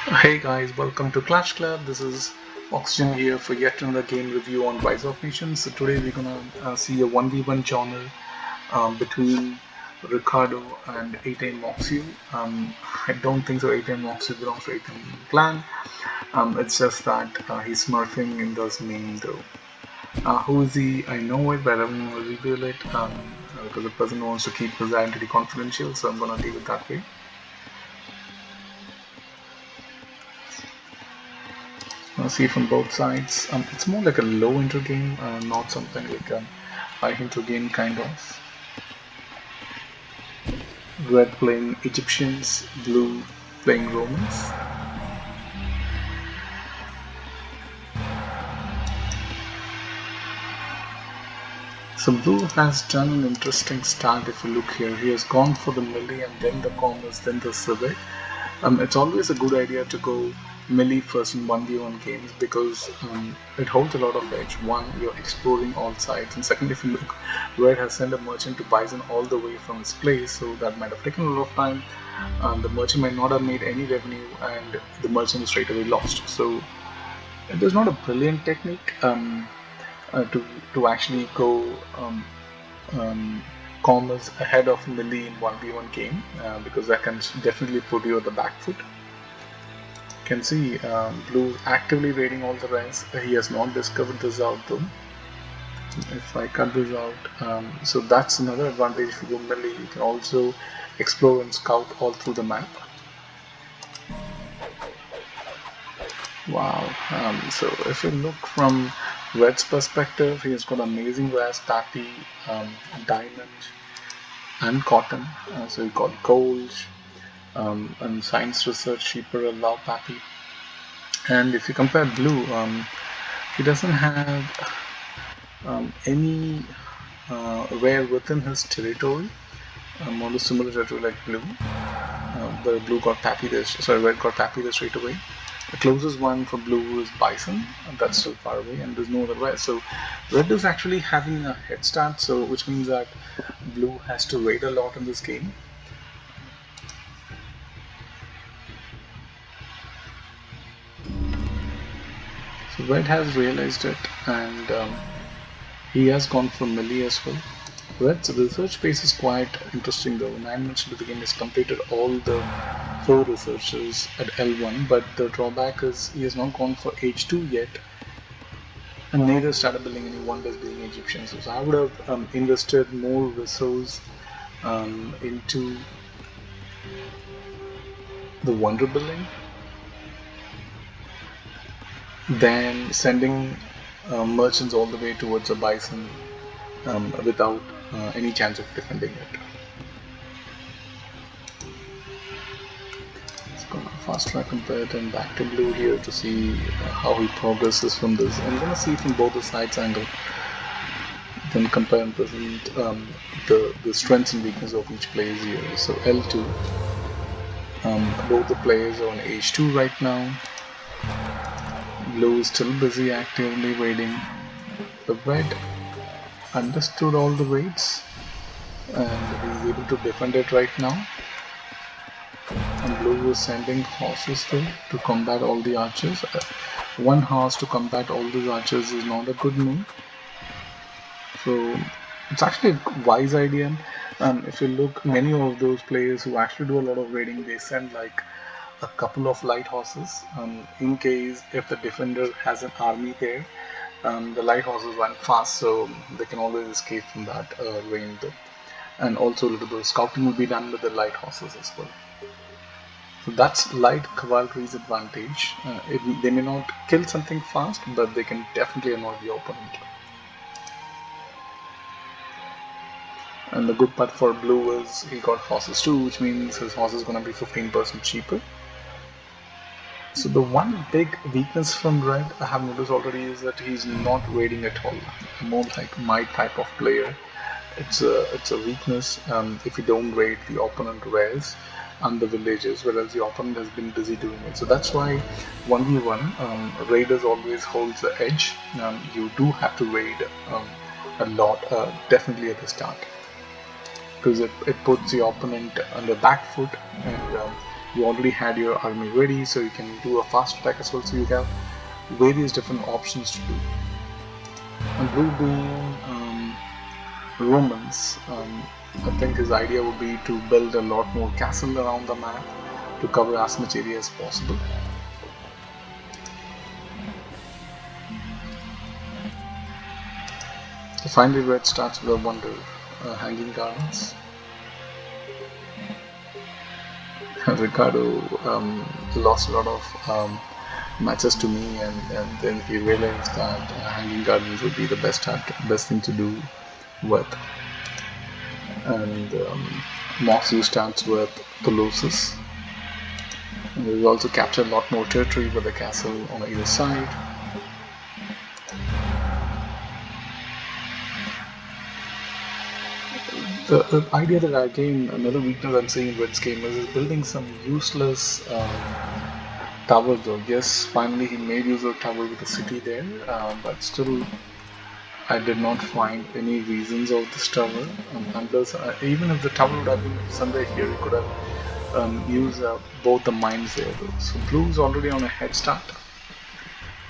Hey guys, welcome to Clash Club. This is Oxygen here for yet another game review on Rise of Nations. So today we're gonna see a 1v1 genre between Ricardo and 18 Moxie. I don't think so 18 Moxie belongs to 18 clan. It's just that he's smurfing in this name though. Who is he? I know it, but I don't want to reveal it because the person wants to keep his identity confidential, so I'm gonna leave it that way. See from both sides. It's more like a low intro game, not something like a high intro game kind of. Red playing Egyptians, blue playing Romans. So blue has done an interesting start if you look here. He has gone for the melee and then the commerce, then the civic. It's always a good idea to go melee first in 1v1 games because it holds a lot of edge. One, you're exploring all sides, and second, if you look, Red has sent a merchant to Bison all the way from his place, so that might have taken a lot of time. The merchant might not have made any revenue, and the merchant is straight away lost. So it is not a brilliant technique to actually go commerce ahead of melee in 1v1 game because that can definitely put you on the back foot. You can see blue actively raiding all the rest. He has not discovered this out though. If I cut this out, so that's another advantage if you go melee. You can also explore and scout all through the map. Wow. So if you look from Red's perspective, he has got amazing wares, Tati, diamond, and cotton. So he got gold, and science research, cheaper, allow Pappy. And if you compare blue, he doesn't have any rare within his territory, on the similar territory like blue. The blue got Pappy there, sorry, red got Pappy there straight away. The closest one for blue is Bison, and that's still far away, and there's no other way. So red is actually having a head start, so which means that blue has to wait a lot in this game. So red has realized it, and he has gone for melee as well. Red's research base is quite interesting though. 9 minutes into the game, he's completed all the 4 researches at L1, but the drawback is he has not gone for H2 yet, and neither started building any wonders being Egyptian. So I would have invested more resource into the wonder building than sending merchants all the way towards a bison without any chance of defending it. Let's go fast track compare it and back to blue here to see how he progresses from this. I'm gonna see from both the sides angle, then compare and present the strengths and weaknesses of each player here. So L2, both the players are on H2 right now. Blue is still busy actively waiting. The red understood all the raids and he's able to defend it right now. And blue is sending horses though to combat all the archers. One horse to combat all these archers is not a good move. So it's actually a wise idea. If you look, many of those players who actually do a lot of raiding, they send like a couple of light horses in case if the defender has an army there. The light horses run fast, so they can always escape from that rain though. And also a little bit of scouting will be done with the light horses as well. So that's light cavalry's advantage. They may not kill something fast, but they can definitely annoy the opponent. And the good part for blue is he got horses too, which means his horse is going to be 15% cheaper. So the one big weakness from red I have noticed already is that he's not raiding at all. More like my type of player. It's a weakness if you don't raid, the opponent rares and the villages, whereas the opponent has been busy doing it. So that's why 1v1 raiders always holds the edge. You do have to raid a lot, definitely at the start, because it puts the opponent on the back foot and You already had your army ready, so you can do a fast attack as well. So you have various different options to do. And blue being Romans, I think his idea would be to build a lot more castle around the map to cover as much area as possible. Finally, red starts with a wonder, hanging gardens. Ricardo lost a lot of matches to me, and then he realized that hanging gardens would be the best thing to do with. And Moxu starts with Colossus. We've also captured a lot more territory with the castle on either side. The idea that again, another weakness I'm seeing in Red's game is building some useless tower though. Yes, finally he made use of tower with the city there, but still I did not find any reasons of this tower. And plus, even if the tower would have been somewhere here, you could have used both the mines there though. So blue is already on a head start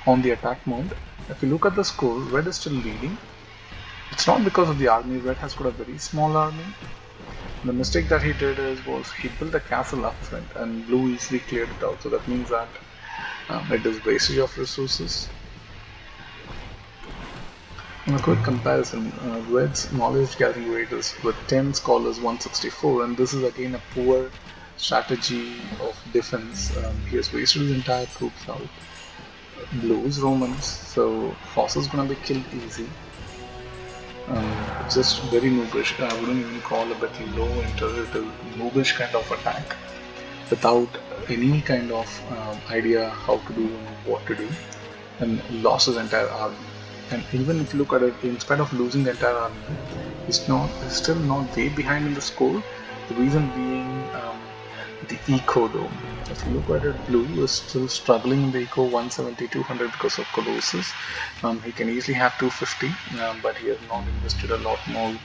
on the attack mode. If you look at the score, red is still leading. It's not because of the army. Red has got a very small army. The mistake that he did was he built a castle up front and blue easily cleared it out. So that means that it is wastage of resources. In a quick comparison, Red's knowledge gathering rate is with 10 scholars 164, and this is again a poor strategy of defense. He has wasted his entire troops out. Blue's Romans, so Foss is gonna be killed easy. Just very noobish. I wouldn't even call a bit low intuitive, noobish kind of attack without any kind of idea how to do and what to do, and lost his entire army. And even if you look at it, in spite of losing the entire army, he's still not way behind in the score. The reason being the eco though. If you look at it, blue is still struggling in the eco 170, 200 because of Colossus. He can easily have 250, but he has not invested a lot more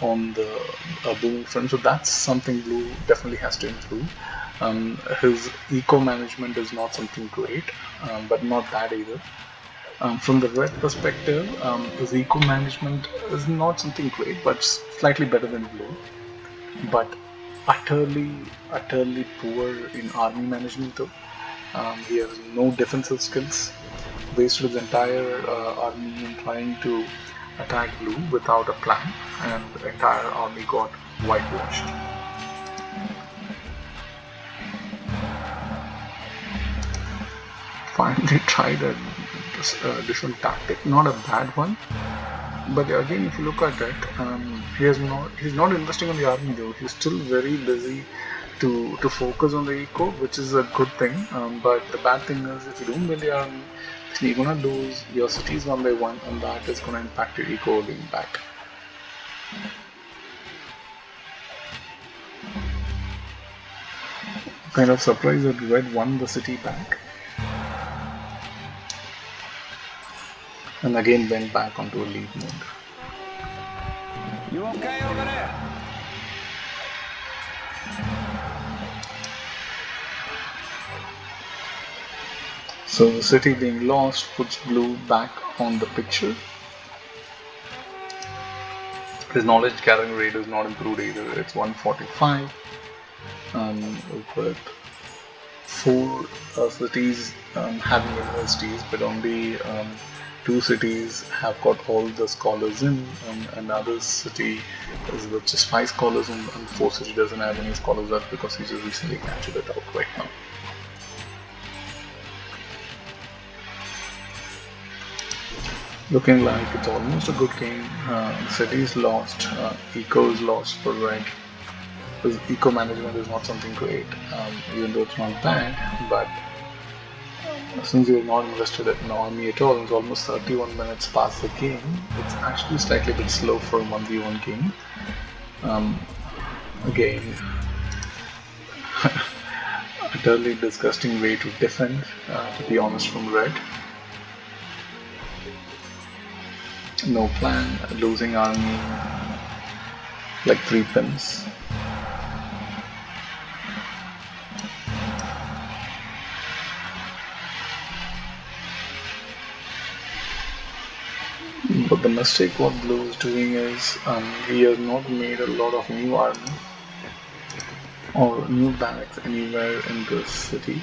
on the booming front. So that's something blue definitely has to improve. His eco management is not something great, but not bad either. From the red perspective, his eco management is not something great, but slightly better than blue. But utterly poor in army management though. He has no defensive skills. Wasted his entire army in trying to attack blue without a plan, and the entire army got whitewashed. Finally tried a different tactic, not a bad one. But again, if you look at it, he's not investing on the army though. He's still very busy to focus on the eco, which is a good thing. But the bad thing is, if you don't build the army, then you're gonna lose your cities one by one, and that is gonna impact your eco holding back. Kind of surprised that Red won the city back, and again went back onto a lead mode. You okay over there? So the city being lost puts blue back on the picture. His knowledge gathering rate is not improved either. It's 145. With 4 cities having universities, but only 2 cities have got all the scholars in, and another city is with just 5 scholars, and 4 city doesn't have any scholars left because he just recently captured it out right now. Looking like it's almost a good game. City is lost, eco is lost for red. His eco management is not something great, even though it's not bad, but since you're not invested in an army at all, it's almost 31 minutes past the game. It's actually slightly a bit slow for a 1v1 game. Again, a totally disgusting way to defend, to be honest, from red. No plan, losing army like 3 pins. But the mistake what Blue is doing is he has not made a lot of new army or new barracks anywhere in this city,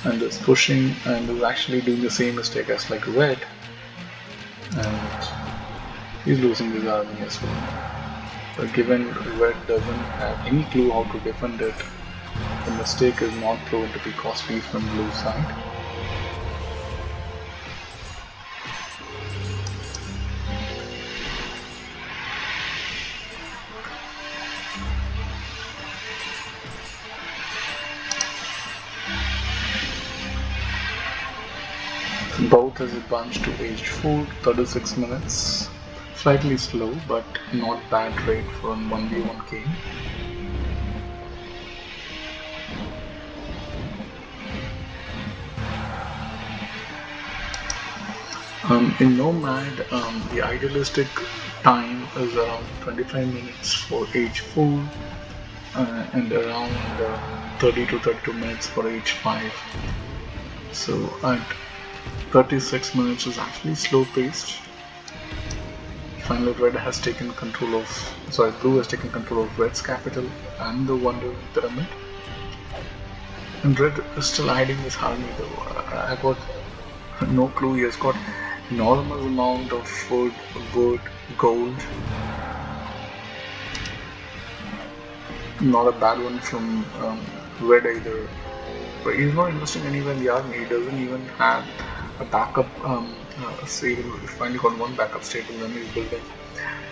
and is pushing and is actually doing the same mistake as like Red, and he's losing his army as well. But given Red doesn't have any clue how to defend it, the mistake is not proven to be costly from Blue's side. Both has advanced to age 4, 36 minutes. Slightly slow, but not bad rate for a 1v1 game. In Nomad, the idealistic time is around 25 minutes for age 4 and around 30 to 32 minutes for age 5. So at 36 minutes is actually slow paced. Finally, Blue has taken control of Red's capital and the Wonder Pyramid. And Red is still hiding his army though. I got no clue. He has got enormous amount of food, wood, gold. Not a bad one from Red either. But he's not investing anywhere in the army. He doesn't even have a backup stable. He finally got one backup stable, and he's building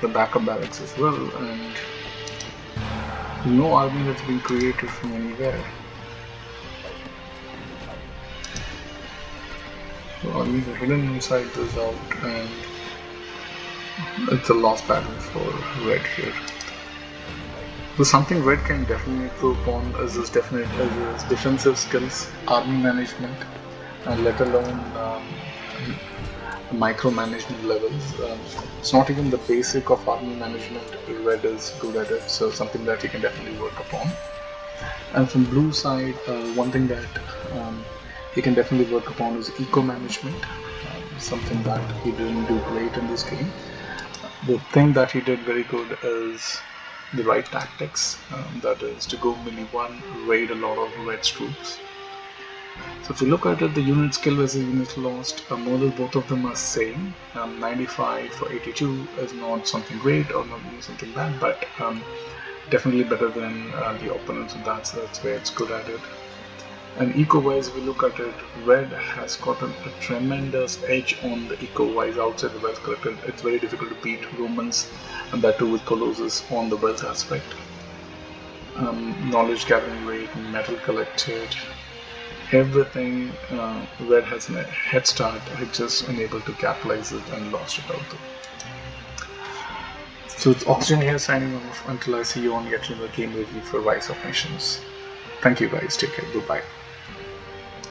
the backup barracks as well. And no army that's been created from anywhere. So armies are hidden inside this out, and it's a lost battle for Red here. So something Red can definitely improve upon is his defensive skills, army management, let alone micromanagement levels. It's not even the basic of army management. Red is good at it, so something that he can definitely work upon. And from Blue side, one thing that he can definitely work upon is eco management, something that he didn't do great in this game. The thing that he did very good is the right tactics, that is to go melee one, raid a lot of Red's troops. So if you look at it, the unit skill versus unit lost, more than both of them are same. 95 for 82 is not something great or not something bad, but definitely better than the opponents, and that's where it's good at it. And eco-wise, if we look at it, Red has gotten a tremendous edge on the eco-wise outside the wealth collected. It's very difficult to beat Romans, and that too with Colossus on the wealth aspect. Knowledge gathering rate, metal collected, everything. Red has a head start. It's just unable to capitalize it and lost it out though. So it's Oxygen here signing off until I see you on yet another game review for Rise of Nations. Thank you guys. Take care. Goodbye.